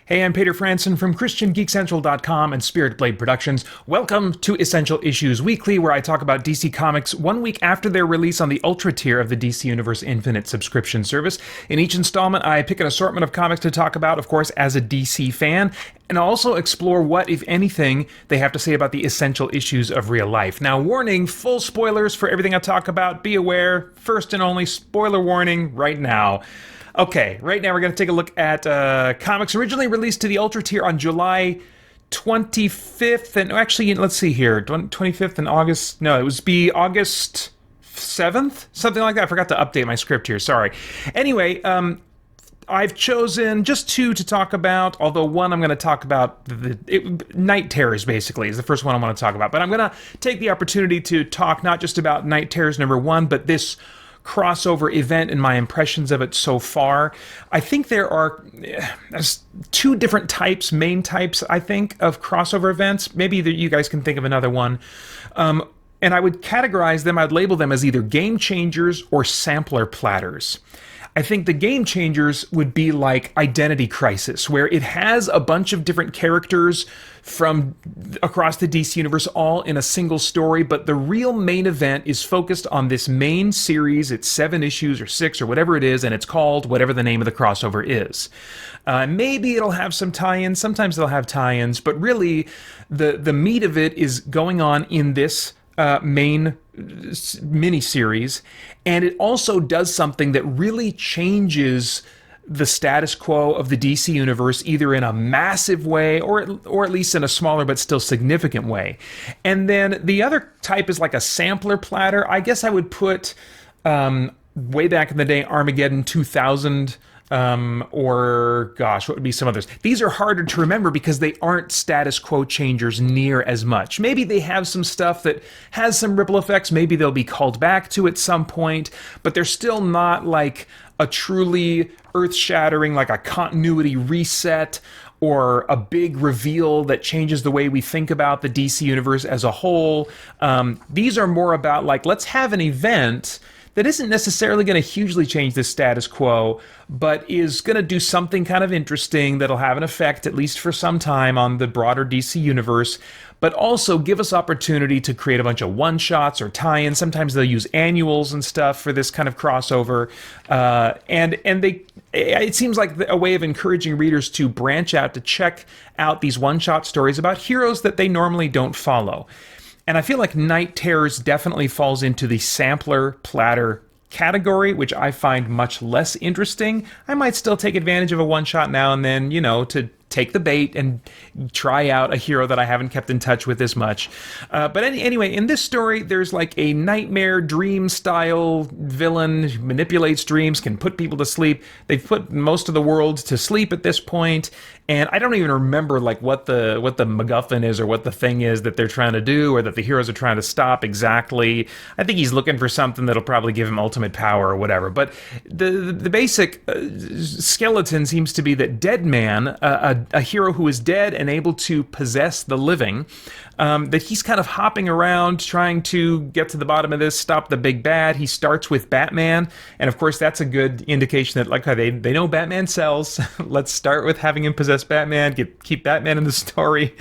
Hey, I'm Peter Franson from christiangeekcentral.com and Spirit Blade Productions. Welcome to Essential Issues Weekly, where I talk about DC Comics 1 week after their release on the Ultra tier of the DC Universe Infinite subscription service. In each installment, I pick an assortment of comics to talk about, of course, as a DC fan, and also explore what, if anything, they have to say about the essential issues of real life. Now, warning, full spoilers for everything I talk about. Be aware, first and only spoiler warning right now. Okay, right now we're going to take a look at comics originally released to the Ultra tier on July 25th, and actually, let's see here, 25th and August, no, it was August 7th? Something like that. I forgot to update my script here, sorry. Anyway, I've chosen just two to talk about, although one I'm going to talk about, Night Terrors basically is the first one I want to talk about, but I'm going to take the opportunity to talk not just about Night Terrors #1, but this crossover event and my impressions of it so far. I think there's two different main types, I think, of crossover events. Maybe you guys can think of another one. And I would categorize them, I'd label them as either game changers or sampler platters. I think the game changers would be like Identity Crisis, where it has a bunch of different characters from across the DC universe all in a single story, but the real main event is focused on this main series. It's 7 issues or 6 or whatever it is, and it's called whatever the name of the crossover is. Maybe it'll have some tie-ins, sometimes they'll have tie-ins, but really the meat of it is going on in this main mini-series, and it also does something that really changes the status quo of the DC universe, either in a massive way or at least in a smaller but still significant way. And then the other type is like a sampler platter. I guess I would put way back in the day Armageddon 2000, or gosh, what would be some others? These are harder to remember because they aren't status quo changers near as much. Maybe they have some stuff that has some ripple effects. Maybe they'll be called back to at some point, but they're still not like a truly earth-shattering, like a continuity reset or a big reveal that changes the way we think about the DC universe as a whole. These are more about like, let's have an event that isn't necessarily going to hugely change the status quo, but is going to do something kind of interesting that'll have an effect, at least for some time, on the broader DC universe, but also give us opportunity to create a bunch of one-shots or tie-ins. Sometimes they'll use annuals and stuff for this kind of crossover, it seems like a way of encouraging readers to branch out, to check out these one-shot stories about heroes that they normally don't follow. And I feel like Night Terrors definitely falls into the sampler platter category, which I find much less interesting. I might still take advantage of a one-shot now and then, to take the bait and try out a hero that I haven't kept in touch with as much. But anyway, in this story, there's like a nightmare dream-style villain who manipulates dreams, can put people to sleep. They've put most of the world to sleep at this point, and I don't even remember like what the MacGuffin is or what the thing is that they're trying to do or that the heroes are trying to stop exactly. I think he's looking for something that'll probably give him ultimate power or whatever. But the basic skeleton seems to be that Deadman, a hero who is dead and able to possess the living, that he's kind of hopping around trying to get to the bottom of this, stop the big bad. He starts with Batman, and of course that's a good indication that like they know Batman sells. Let's start with having him possess Batman, keep Batman in the story.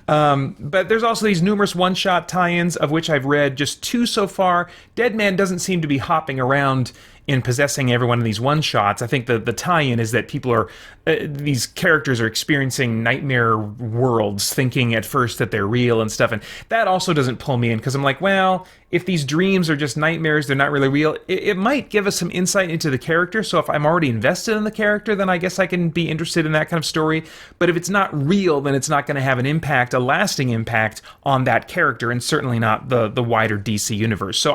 But there's also these numerous one-shot tie-ins, of which I've read just 2 so far. Deadman doesn't seem to be hopping around in possessing everyone in these one-shots. I think the tie-in is that these characters are experiencing nightmare worlds, thinking at first that they're real and stuff, and that also doesn't pull me in, because I'm like, well, if these dreams are just nightmares, they're not really real, it might give us some insight into the character, so if I'm already invested in the character, then I guess I can be interested in that kind of story, but if it's not real, then it's not going to have an impact, a lasting impact on that character, and certainly not the wider DC universe. So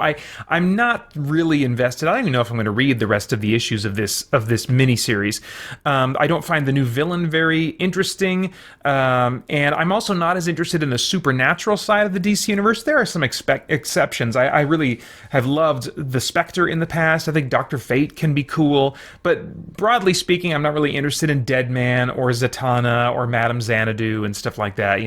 I'm not really invested. I don't even know if I'm going to read the rest of the issues of this miniseries. I don't find the new villain very interesting, and I'm also not as interested in the supernatural side of the DC universe. There are some exceptions. I really have loved the Spectre in the past. I think Dr. Fate can be cool, but broadly speaking, I'm not really interested in Deadman or Zatanna or Madame Xanadu and stuff like that,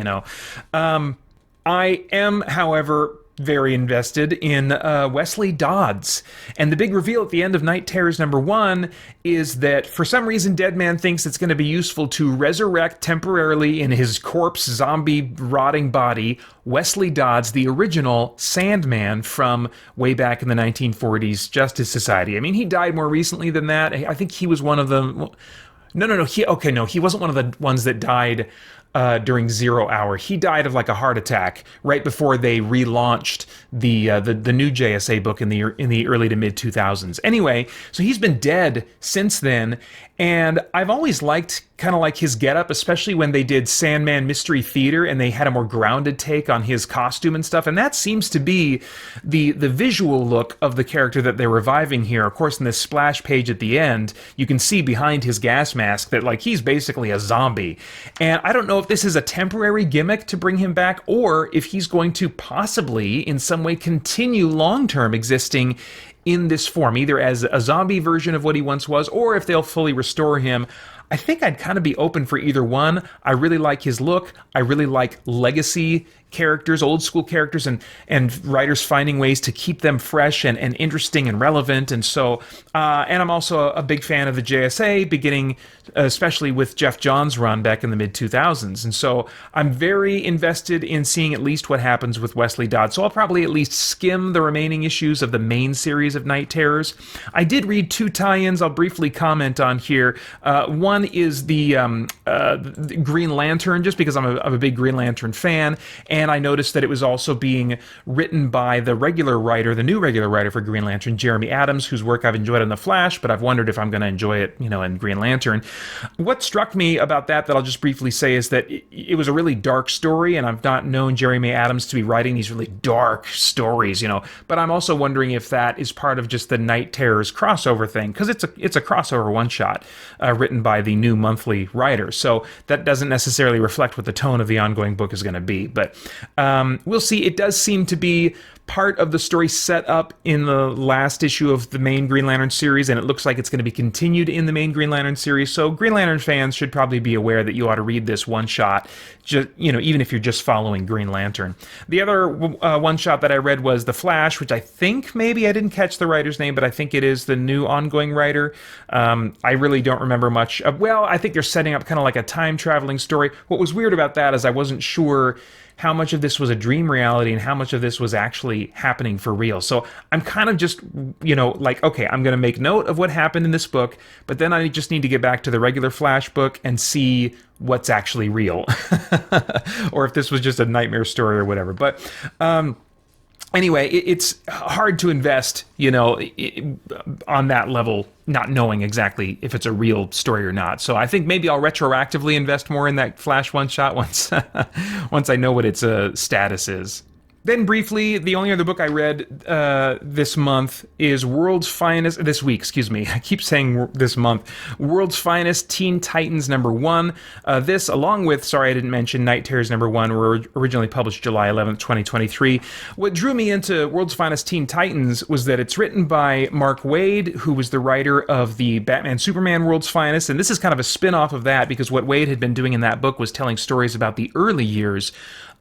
I am, however, very invested in Wesley Dodds. And the big reveal at the end of Night Terrors #1 is that for some reason Deadman thinks it's going to be useful to resurrect temporarily in his corpse, zombie, rotting body Wesley Dodds, the original Sandman from way back in the 1940s Justice Society. I mean, he died more recently than that. I think he was one of the... No. He wasn't one of the ones that died during 0 Hour. He died of like a heart attack right before they relaunched the new JSA book in the early to mid 2000s. Anyway, so he's been dead since then, and I've always liked kind of like his getup, especially when they did Sandman Mystery Theater and they had a more grounded take on his costume and stuff. And that seems to be the visual look of the character that they're reviving here. Of course, in this splash page at the end, you can see behind his gas mask that like he's basically a zombie. And I don't know if this is a temporary gimmick to bring him back or if he's going to possibly in some way continue long-term existing in this form, either as a zombie version of what he once was, or if they'll fully restore him. I think I'd kind of be open for either one. I really like his look. I really like legacy characters, old school characters, and writers finding ways to keep them fresh and interesting and relevant. And so, and I'm also a big fan of the JSA, beginning especially with Jeff Johns' run back in the mid 2000s. And so I'm very invested in seeing at least what happens with Wesley Dodds. So I'll probably at least skim the remaining issues of the main series of Night Terrors. I did read 2 tie-ins I'll briefly comment on here. One is the Green Lantern, just because I'm a big Green Lantern fan, and I noticed that it was also being written by the new regular writer for Green Lantern, Jeremy Adams, whose work I've enjoyed in The Flash, but I've wondered if I'm going to enjoy it, in Green Lantern. What struck me about that I'll just briefly say is that it was a really dark story, and I've not known Jeremy Adams to be writing these really dark stories, but I'm also wondering if that is part of just the Night Terrors crossover thing, because it's a crossover one-shot written by the new monthly writer, so that doesn't necessarily reflect what the tone of the ongoing book is going to be, but we'll see. It does seem to be part of the story set up in the last issue of the main Green Lantern series, and it looks like it's going to be continued in the main Green Lantern series, so Green Lantern fans should probably be aware that you ought to read this one-shot, even if you're just following Green Lantern. The other one-shot that I read was The Flash, which I think maybe I didn't catch the writer's name, but I think it is the new ongoing writer. I really don't remember much. I think they're setting up kind of like a time-traveling story. What was weird about that is I wasn't sure how much of this was a dream reality and how much of this was actually happening for real. So I'm kind of just, okay, I'm going to make note of what happened in this book, but then I just need to get back to the regular Flash book and see what's actually real. Or if this was just a nightmare story or whatever. But anyway, it's hard to invest, on that level, not knowing exactly if it's a real story or not. So I think maybe I'll retroactively invest more in that Flash one-shot once I know what its status is. Then briefly, the only other book I read this month is this week, I keep saying this month, World's Finest Teen Titans #1. This, along with, sorry I didn't mention, Night Terrors #1, were originally published July 11th, 2023. What drew me into World's Finest Teen Titans was that it's written by Mark Waid, who was the writer of the Batman Superman World's Finest, and this is kind of a spin-off of that, because what Waid had been doing in that book was telling stories about the early years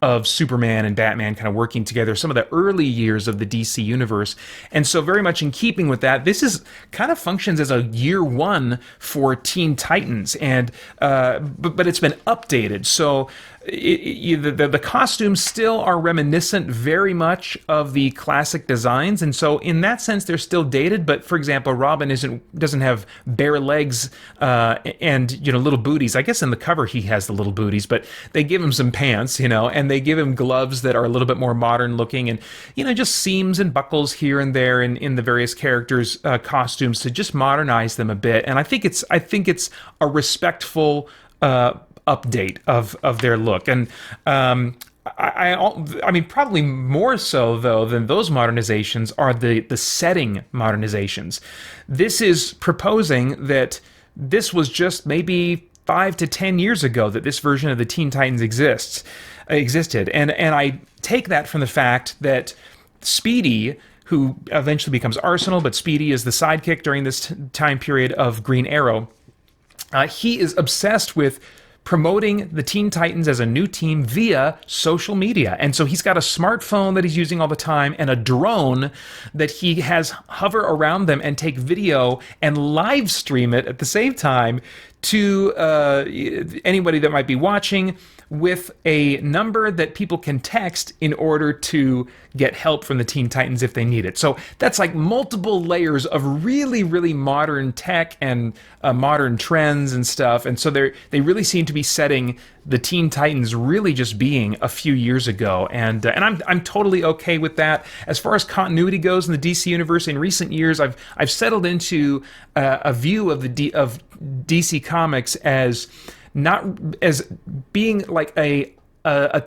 of Superman and Batman kind of working together, some of the early years of the DC universe. And so very much in keeping with that, this is kind of functions as a year one for Teen Titans, and but it's been updated. So the costumes still are reminiscent very much of the classic designs, and so in that sense they're still dated. But for example, Robin doesn't have bare legs and little booties. I guess in the cover he has the little booties, but they give him some pants, and they give him gloves that are a little bit more modern looking, and just seams and buckles here and there in the various characters' costumes to just modernize them a bit. And I think it's a respectful update of their look, and I mean probably more so though than those modernizations are the setting modernizations. This is proposing that this was just maybe 5 to 10 years ago that this version of the Teen Titans existed, and I take that from the fact that Speedy, who eventually becomes Arsenal, but Speedy is the sidekick during this time period of Green Arrow, he is obsessed with promoting the Teen Titans as a new team via social media. And so he's got a smartphone that he's using all the time and a drone that he has hover around them and take video and live stream it at the same time to anybody that might be watching, with a number that people can text in order to get help from the Teen Titans if they need it. So that's like multiple layers of really, really modern tech and modern trends and stuff. And so they really seem to be setting the Teen Titans really just being a few years ago. And I'm totally okay with that. As far as continuity goes in the DC universe, in recent years, I've settled into a view of DC Comics as not as being like a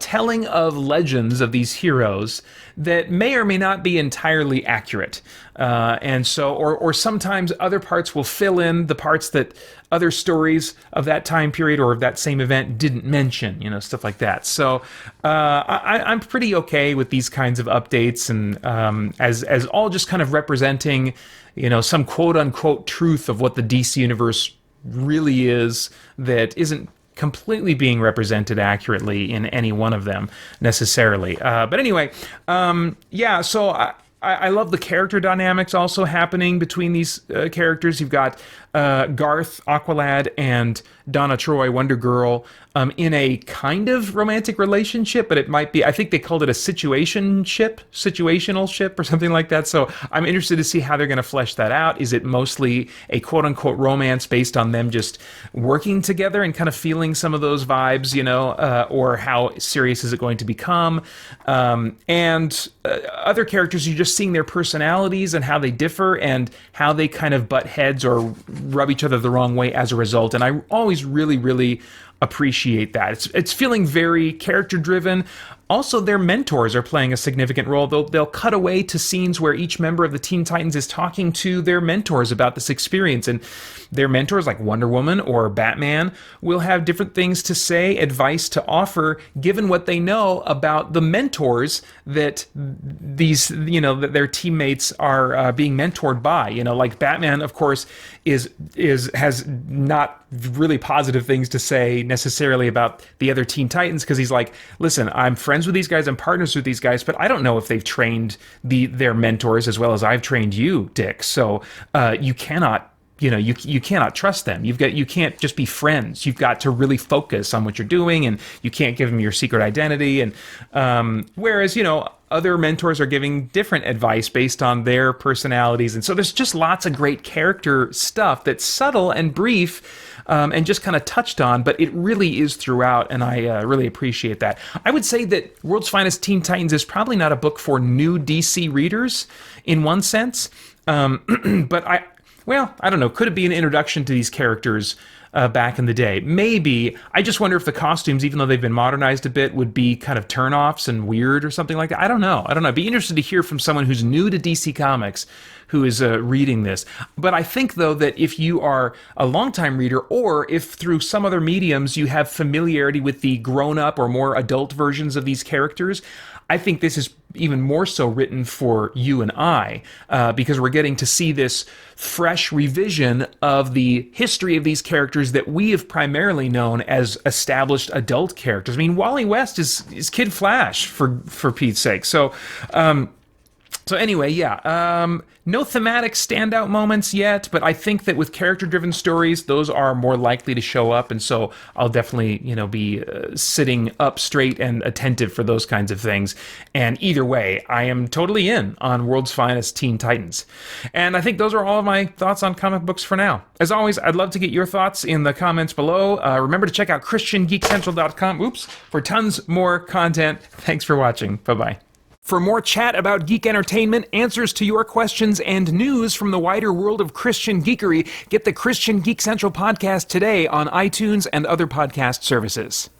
telling of legends of these heroes that may or may not be entirely accurate, and so or sometimes other parts will fill in the parts that other stories of that time period or of that same event didn't mention, stuff like that. So I'm pretty okay with these kinds of updates, and as all just kind of representing some quote unquote truth of what the DC universe really is that isn't completely being represented accurately in any one of them necessarily. But anyway, so I love the character dynamics also happening between these characters. You've got Garth, Aqualad, and Donna Troy, Wonder Girl, in a kind of romantic relationship, but it might be, I think they called it a situational ship or something like that. So I'm interested to see how they're going to flesh that out. Is it mostly a quote-unquote romance based on them just working together and kind of feeling some of those vibes, or how serious is it going to become? And other characters, you're just seeing their personalities and how they differ and how they kind of butt heads or rub each other the wrong way as a result. And I always really, really appreciate that. It's feeling very character driven. Also, their mentors are playing a significant role. They'll cut away to scenes where each member of the Teen Titans is talking to their mentors about this experience. And their mentors, like Wonder Woman or Batman, will have different things to say, advice to offer, given what they know about the mentors that these, that their teammates are being mentored by. Like Batman, of course, has not really positive things to say necessarily about the other Teen Titans, because he's like, listen, I'm friends with these guys, I'm partners with these guys, but I don't know if they've trained their mentors as well as I've trained you, Dick. So you cannot you cannot trust them. You can't just be friends. You've got to really focus on what you're doing, and you can't give them your secret identity. And whereas other mentors are giving different advice based on their personalities, and so there's just lots of great character stuff that's subtle and brief. And just kind of touched on, but it really is throughout, and I really appreciate that. I would say that World's Finest Teen Titans is probably not a book for new DC readers in one sense, but I don't know. Could it be an introduction to these characters back in the day? Maybe. I just wonder if the costumes, even though they've been modernized a bit, would be kind of turn-offs and weird or something like that. I don't know. I'd be interested to hear from someone who's new to DC Comics who is reading this. But I think, though, that if you are a longtime reader, or if through some other mediums you have familiarity with the grown-up or more adult versions of these characters, I think this is even more so written for you and I, because we're getting to see this fresh revision of the history of these characters that we have primarily known as established adult characters. I mean, Wally West is Kid Flash, for Pete's sake. So anyway, no thematic standout moments yet, but I think that with character-driven stories, those are more likely to show up, and so I'll definitely, be sitting up straight and attentive for those kinds of things. And either way, I am totally in on World's Finest Teen Titans. And I think those are all of my thoughts on comic books for now. As always, I'd love to get your thoughts in the comments below. Remember to check out christiangeekcentral.com, for tons more content. Thanks for watching. Bye-bye. For more chat about geek entertainment, answers to your questions, and news from the wider world of Christian geekery, get the Christian Geek Central podcast today on iTunes and other podcast services.